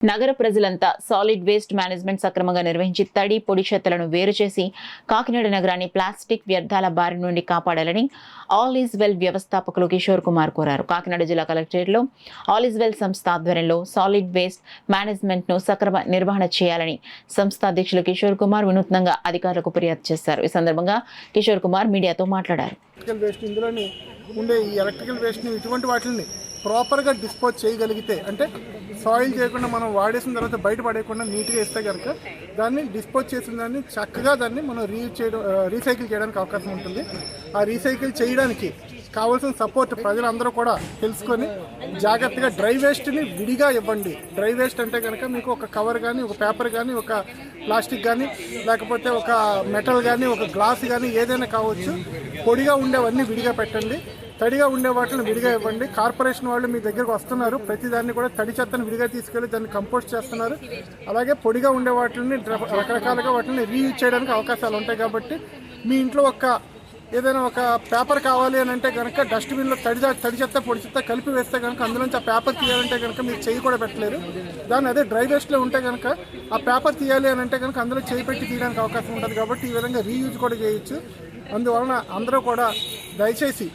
నగర ప్రజలంతా solid waste management సక్రమంగా నిర్వహించి తడి పొడి చెత్తలను వేరు చేసి కాకినాడ నగరాన్ని ప్లాస్టిక్ వ్యర్థాల బారి నుండి కాపాడాలని ఆల్ ఈజ్ వెల్ వ్యవస్థాపకులు కిషోర్ కుమార్ కోరారు. కాకినాడ జిల్లా కలెక్టరేట్లో ఆల్ ఈజ్ వెల్ సంస్థ ఆధ్వర్యంలో సాలిడ్ వేస్ట్ మేనేజ్మెంట్ ను సక్రమ నిర్వహణ చేయాలని సంస్థ అధ్యక్షులు కిషోర్ కుమార్ వినూత్నంగా అధికారులకు ఫిర్యాదు చేశారు. ఈ సందర్భంగా కిషోర్ కుమార్ మీడియాతో మాట్లాడారు. ఎలక్ట్రికల్ వేస్ట్ ఇటువంటి వాటిని ప్రాపర్గా డిస్పోజ్ చేయగలిగితే, అంటే సాయిల్ చేయకుండా మనం వాడేసిన తర్వాత బయట పడేయకుండా నీట్గా ఇస్తే కనుక దాన్ని డిస్పోజ్ చేసిన దాన్ని చక్కగా దాన్ని మనం రీసైకిల్ చేయడానికి అవకాశం ఉంటుంది. ఆ రీసైకిల్ చేయడానికి కావాల్సిన సపోర్ట్ ప్రజలందరూ కూడా తెలుసుకొని జాగ్రత్తగా డ్రై వేస్ట్ని విడిగా ఇవ్వండి. డ్రై వేస్ట్ అంటే కనుక మీకు ఒక కవర్ కానీ, ఒక పేపర్ కానీ, ఒక ప్లాస్టిక్ కానీ, లేకపోతే ఒక మెటల్ కానీ, ఒక గ్లాస్ కానీ ఏదైనా కావచ్చు. పొడిగా ఉండేవన్నీ విడిగా పెట్టండి, తడిగా ఉండే వాటిని విడిగా ఇవ్వండి. కార్పొరేషన్ వాళ్ళు మీ దగ్గరకు వస్తున్నారు, ప్రతిదాన్ని కూడా తడి చెత్తను విడిగా తీసుకెళ్ళి దాన్ని కంపోస్ట్ చేస్తున్నారు. అలాగే పొడిగా ఉండే వాటిని రకరకాలుగా వాటిని రీయూజ్ చేయడానికి అవకాశాలు ఉంటాయి. కాబట్టి మీ ఇంట్లో ఏదైనా ఒక పేపర్ కావాలి అని అంటే కనుక డస్ట్బిన్లో తడి చెత్త పొడి చెత్త కలిపి వేస్తే కనుక అందులోంచి ఆ పేపర్ తీయాలంటే కనుక మీరు చేయి కూడా పెట్టలేరు. దాన్ని అదే డ్రై వేస్ట్లో ఉంటే కనుక ఆ పేపర్ తీయాలి అని అంటే కనుక అందులో చేయి పెట్టి తీయడానికి అవకాశం ఉంటుంది. కాబట్టి ఈ విధంగా రీయూజ్ కూడా చేయొచ్చు. అందువలన అందరూ కూడా దయచేసి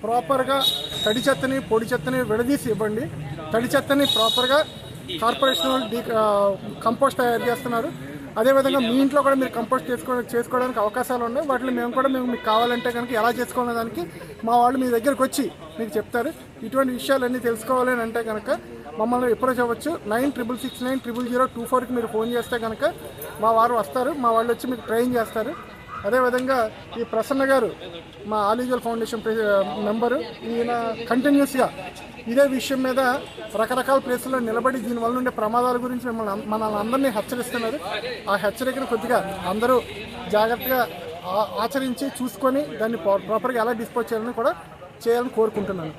ప్రాపర్గా తడి చెత్తని పొడి చెత్తని విడదీసి ఇవ్వండి. తడి చెత్తని ప్రాపర్గా కార్పొరేషన్ కంపోస్ట్ తయారు చేస్తున్నారు. అదేవిధంగా మీ ఇంట్లో కూడా మీరు కంపోస్ట్ చేసుకోవడానికి అవకాశాలు ఉన్నాయి. వాటిని మేము మీకు కావాలంటే కనుక ఎలా చేసుకోవాలనే దానికి మా వాళ్ళు మీ దగ్గరకు వచ్చి మీకు చెప్తారు. ఇటువంటి విషయాలన్నీ తెలుసుకోవాలి అని అంటే కనుక మమ్మల్ని అప్రోచ్ అవ్వచ్చు. 96690024కి మీరు ఫోన్ చేస్తే కనుక మా వారు వస్తారు. మా వాళ్ళు వచ్చి మీకు ట్రైన్ చేస్తారు. అదేవిధంగా ఈ ప్రసన్న గారు మా all is well foundation member. ఈయన కంటిన్యూస్గా ఇదే విషయం మీద రకరకాల ప్లేసుల్లో నిలబడి దీనివల్ల ఉండే ప్రమాదాల గురించి మనల్ని అందరినీ హెచ్చరిస్తున్నారు. ఆ హెచ్చరికను కొద్దిగా అందరూ జాగ్రత్తగా ఆచరించి చూసుకొని దాన్ని ప్రాపర్గా ఎలా డిస్పోజ్ చేయాలని కోరుకుంటున్నాను.